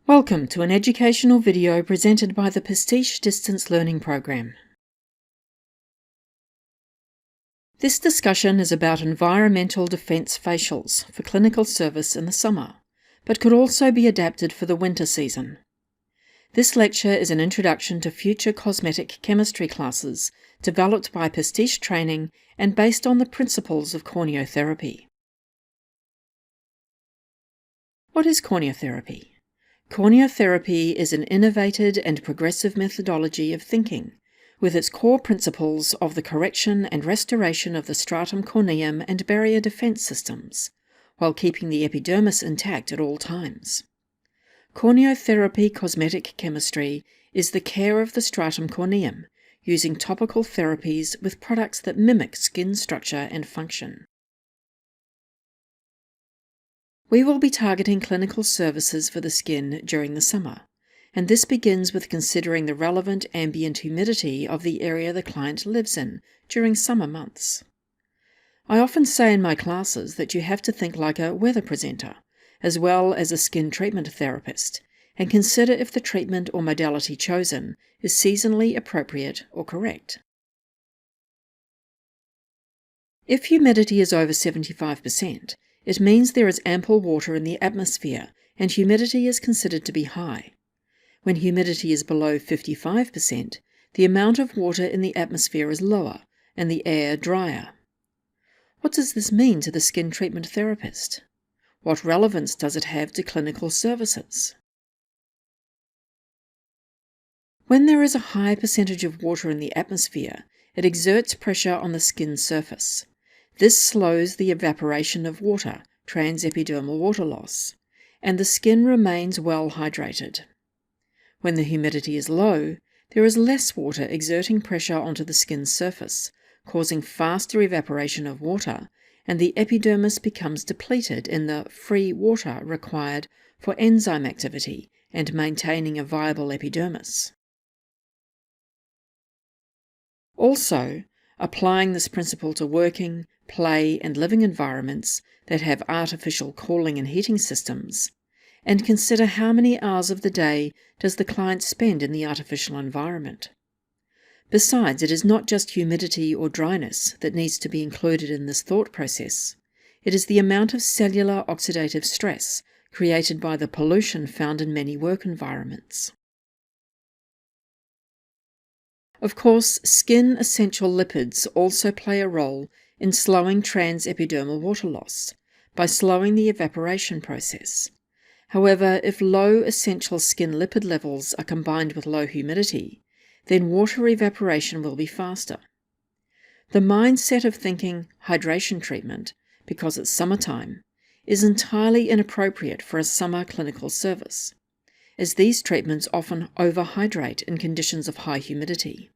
Welcome to an educational video presented by the Pastiche Distance Learning Program. This discussion is about environmental defense facials for clinical service in the summer, but could also be adapted for the winter season. This lecture is an introduction to future cosmetic chemistry classes developed by Pastiche Training and based on the principles of corneotherapy. What is corneotherapy? Corneotherapy is an innovated and progressive methodology of thinking, with its core principles of the correction and restoration of the stratum corneum and barrier defense systems, while keeping the epidermis intact at all times. Corneotherapy cosmetic chemistry is the care of the stratum corneum, using topical therapies with products that mimic skin structure and function. We will be targeting clinical services for the skin during the summer, and this begins with considering the relevant ambient humidity of the area the client lives in during summer months. I often say in my classes that you have to think like a weather presenter, as well as a skin treatment therapist, and consider if the treatment or modality chosen is seasonally appropriate or correct. If humidity is over 75%, it means there is ample water in the atmosphere and humidity is considered to be high. When humidity is below 55%, the amount of water in the atmosphere is lower and the air drier. What does this mean to the skin treatment therapist? What relevance does it have to clinical services? When there is a high percentage of water in the atmosphere, it exerts pressure on the skin surface. This slows the evaporation of water, transepidermal water loss, and the skin remains well hydrated. When the humidity is low, there is less water exerting pressure onto the skin's surface, causing faster evaporation of water, and the epidermis becomes depleted in the free water required for enzyme activity and maintaining a viable epidermis. Also, applying this principle to working, play, and living environments that have artificial cooling and heating systems, and consider how many hours of the day does the client spend in the artificial environment. Besides, it is not just humidity or dryness that needs to be included in this thought process. It is the amount of cellular oxidative stress created by the pollution found in many work environments. Of course, skin essential lipids also play a role in slowing transepidermal water loss by slowing the evaporation process. However, if low essential skin lipid levels are combined with low humidity, then water evaporation will be faster. The mindset of thinking hydration treatment, because it's summertime, is entirely inappropriate for a summer clinical service, as these treatments often overhydrate in conditions of high humidity,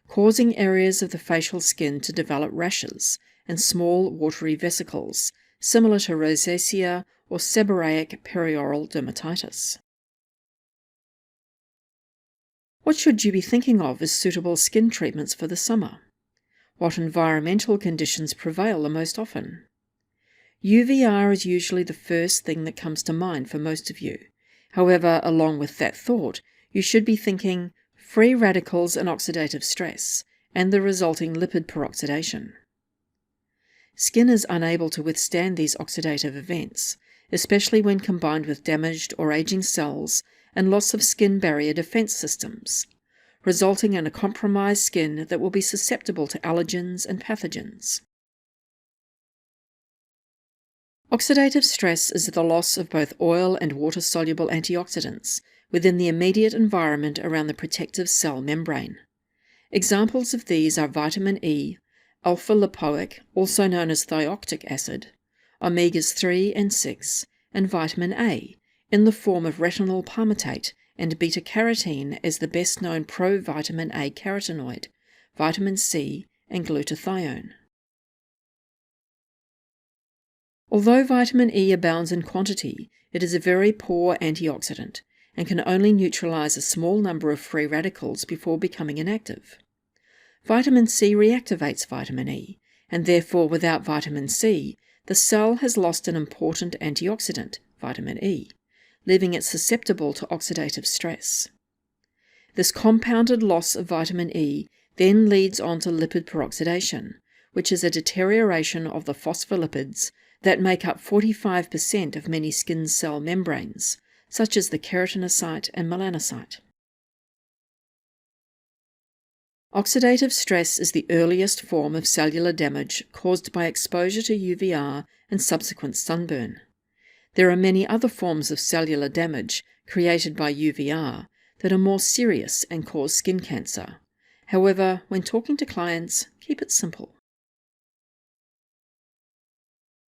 causing areas of the facial skin to develop rashes and small watery vesicles, similar to rosacea or seborrheic perioral dermatitis. What should you be thinking of as suitable skin treatments for the summer? What environmental conditions prevail the most often? UVR is usually the first thing that comes to mind for most of you. However, along with that thought, you should be thinking free radicals and oxidative stress, and the resulting lipid peroxidation. Skin is unable to withstand these oxidative events, especially when combined with damaged or aging cells and loss of skin barrier defense systems, resulting in a compromised skin that will be susceptible to allergens and pathogens. Oxidative stress is the loss of both oil and water-soluble antioxidants within the immediate environment around the protective cell membrane. Examples of these are vitamin E, alpha-lipoic, also known as thioctic acid, omegas 3 and 6, and vitamin A, in the form of retinol palmitate, and beta-carotene as the best-known pro-vitamin A carotenoid, vitamin C, and glutathione. Although vitamin E abounds in quantity, it is a very poor antioxidant, and can only neutralize a small number of free radicals before becoming inactive. Vitamin C reactivates vitamin E, and therefore without vitamin C, the cell has lost an important antioxidant, vitamin E, leaving it susceptible to oxidative stress. This compounded loss of vitamin E then leads on to lipid peroxidation, which is a deterioration of the phospholipids that make up 45% of many skin cell membranes, such as the keratinocyte and melanocyte. Oxidative stress is the earliest form of cellular damage caused by exposure to UVR and subsequent sunburn. There are many other forms of cellular damage created by UVR that are more serious and cause skin cancer. However, when talking to clients, keep it simple.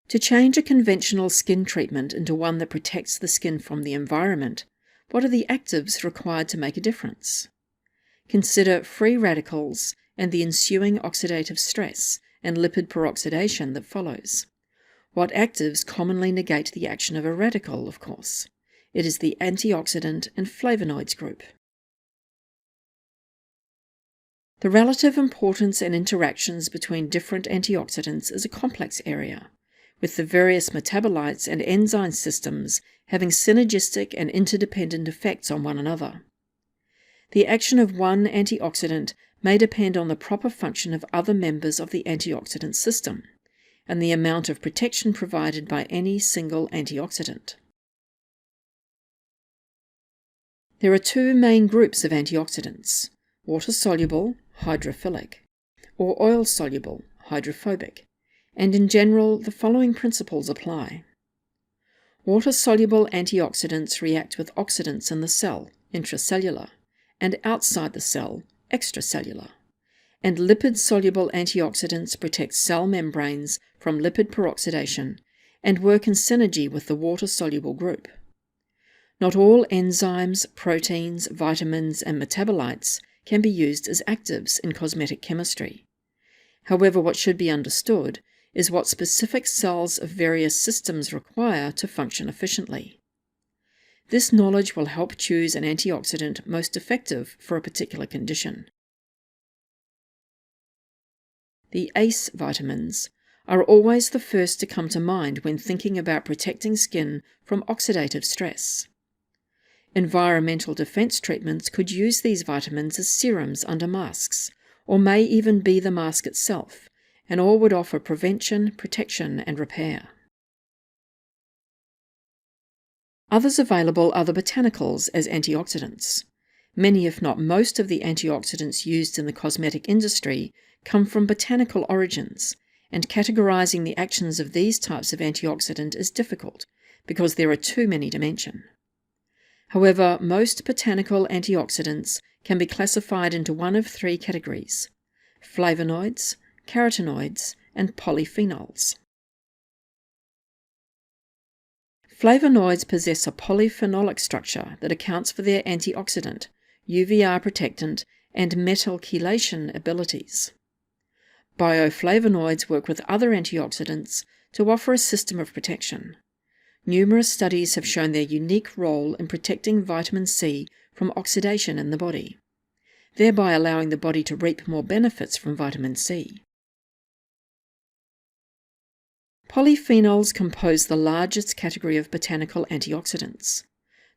To change a conventional skin treatment into one that protects the skin from the environment, what are the actives required to make a difference? Consider free radicals and the ensuing oxidative stress and lipid peroxidation that follows. What actives commonly negate the action of a radical, of course? It is the antioxidant and flavonoids group. The relative importance and interactions between different antioxidants is a complex area, with the various metabolites and enzyme systems having synergistic and interdependent effects on one another. The action of one antioxidant may depend on the proper function of other members of the antioxidant system, and the amount of protection provided by any single antioxidant. There are two main groups of antioxidants: water-soluble, hydrophilic, or oil-soluble, hydrophobic, and in general the following principles apply. Water-soluble antioxidants react with oxidants in the cell, intracellular, and outside the cell, extracellular, and lipid-soluble antioxidants protect cell membranes from lipid peroxidation and work in synergy with the water-soluble group. Not all enzymes, proteins, vitamins, and metabolites can be used as actives in cosmetic chemistry. However, what should be understood is what specific cells of various systems require to function efficiently. This knowledge will help choose an antioxidant most effective for a particular condition. The ACE vitamins are always the first to come to mind when thinking about protecting skin from oxidative stress. Environmental defense treatments could use these vitamins as serums under masks, or may even be the mask itself, and all would offer prevention, protection, and repair. Others available are the botanicals as antioxidants. Many, if not most, of the antioxidants used in the cosmetic industry come from botanical origins, and categorizing the actions of these types of antioxidant is difficult because there are too many to mention. However, most botanical antioxidants can be classified into one of three categories: flavonoids, carotenoids, and polyphenols. Flavonoids possess a polyphenolic structure that accounts for their antioxidant, UVR protectant, and metal chelation abilities. Bioflavonoids work with other antioxidants to offer a system of protection. Numerous studies have shown their unique role in protecting vitamin C from oxidation in the body, thereby allowing the body to reap more benefits from vitamin C. Polyphenols compose the largest category of botanical antioxidants.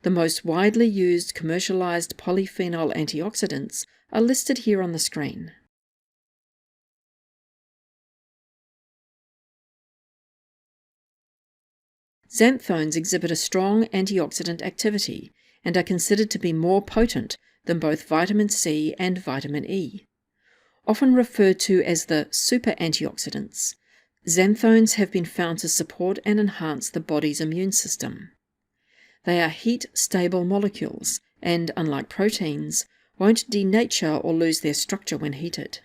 The most widely used commercialized polyphenol antioxidants are listed here on the screen. Xanthones exhibit a strong antioxidant activity and are considered to be more potent than both vitamin C and vitamin E. Often referred to as the super antioxidants, xanthones have been found to support and enhance the body's immune system. They are heat-stable molecules and, unlike proteins, won't denature or lose their structure when heated.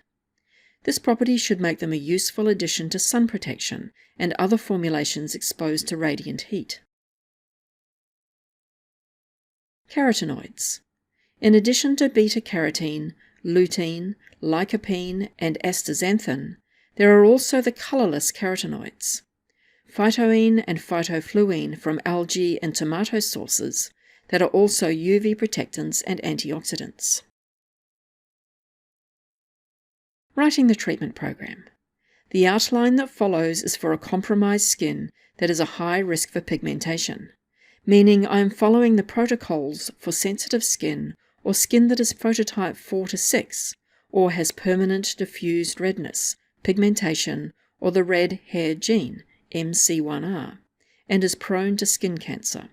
This property should make them a useful addition to sun protection and other formulations exposed to radiant heat. Carotenoids. In addition to beta-carotene, lutein, lycopene, and astaxanthin, there are also the colourless carotenoids. Phytoene and phytofluene from algae and tomato sources that are also UV protectants and antioxidants. Writing the treatment program. The outline that follows is for a compromised skin that is a high risk for pigmentation. meaning I am following the protocols for sensitive skin or skin that is phototype 4 to 6 or has permanent diffused redness, pigmentation, or the red hair gene, MC1R, and is prone to skin cancer.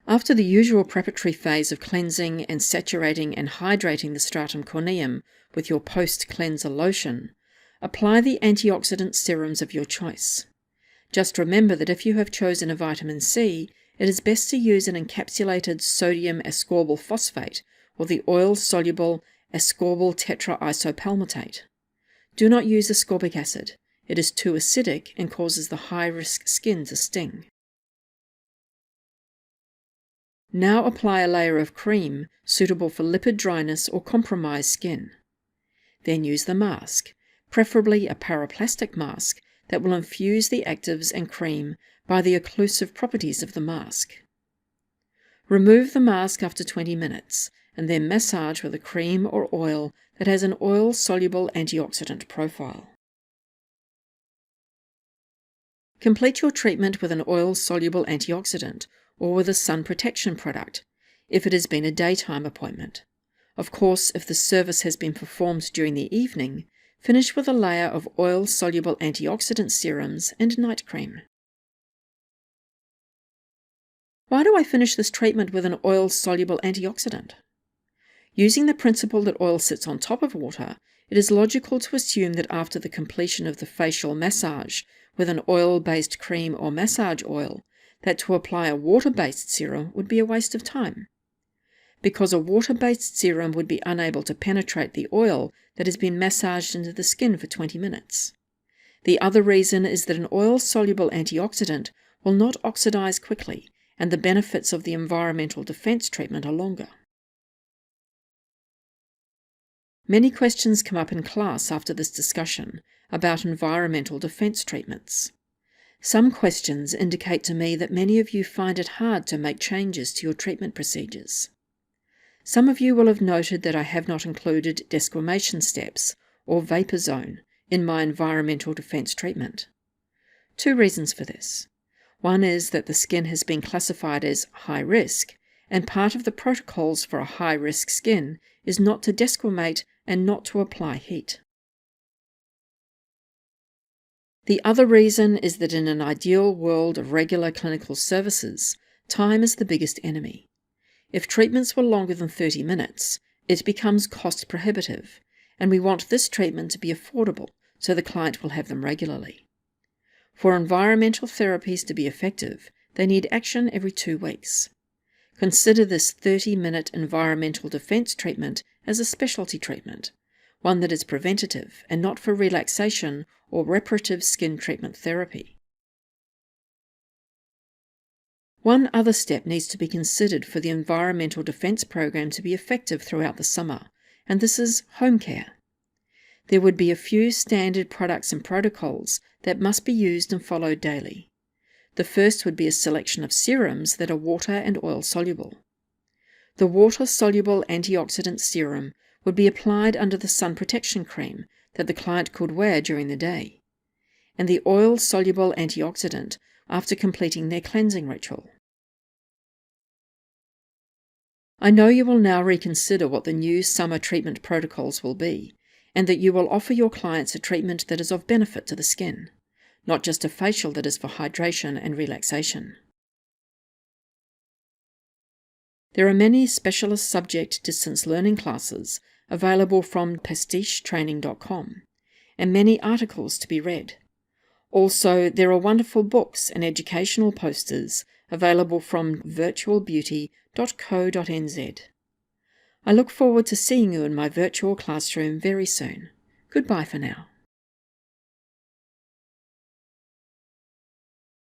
After the usual preparatory phase of cleansing and saturating and hydrating the stratum corneum with your post-cleanser lotion, apply the antioxidant serums of your choice. Just remember that if you have chosen a vitamin C, it is best to use an encapsulated sodium ascorbyl phosphate or the oil-soluble ascorbyl tetraisopalmitate. Do not use ascorbic acid. It is too acidic and causes the high-risk skin to sting. Now apply a layer of cream suitable for lipid dryness or compromised skin. Then use the mask, preferably a paraplastic mask that will infuse the actives and cream by the occlusive properties of the mask. Remove the mask after 20 minutes and then massage with a cream or oil that has an oil-soluble antioxidant profile. Complete your treatment with an oil-soluble antioxidant or with a sun protection product, if it has been a daytime appointment. Of course, if the service has been performed during the evening, finish with a layer of oil-soluble antioxidant serums and night cream. Why do I finish this treatment with an oil-soluble antioxidant? Using the principle that oil sits on top of water, it is logical to assume that after the completion of the facial massage with an oil-based cream or massage oil, that to apply a water-based serum would be a waste of time. Because a water-based serum would be unable to penetrate the oil that has been massaged into the skin for 20 minutes. The other reason is that an oil-soluble antioxidant will not oxidize quickly, and the benefits of the environmental defense treatment are longer. Many questions come up in class after this discussion about environmental defense treatments. Some questions indicate to me that many of you find it hard to make changes to your treatment procedures. Some of you will have noted that I have not included desquamation steps, or vapor zone, in my environmental defense treatment. Two reasons for this. One is that the skin has been classified as high risk, and part of the protocols for a high-risk skin is not to desquamate and not to apply heat. The other reason is that in an ideal world of regular clinical services, time is the biggest enemy. If treatments were longer than 30 minutes, it becomes cost prohibitive, and we want this treatment to be affordable so the client will have them regularly. For environmental therapies to be effective, they need action every 2 weeks. Consider this 30-minute environmental defense treatment as a specialty treatment, one that is preventative and not for relaxation or reparative skin treatment therapy. One other step needs to be considered for the environmental defense program to be effective throughout the summer, and this is home care. There would be a few standard products and protocols that must be used and followed daily. The first would be a selection of serums that are water and oil soluble. The water-soluble antioxidant serum would be applied under the sun protection cream that the client could wear during the day, and the oil-soluble antioxidant after completing their cleansing ritual. I know you will now reconsider what the new summer treatment protocols will be, and that you will offer your clients a treatment that is of benefit to the skin, not just a facial that is for hydration and relaxation. There are many specialist subject distance learning classes available from pastichetraining.com, and many articles to be read. Also, there are wonderful books and educational posters available from virtualbeauty.co.nz. I look forward to seeing you in my virtual classroom very soon. Goodbye for now.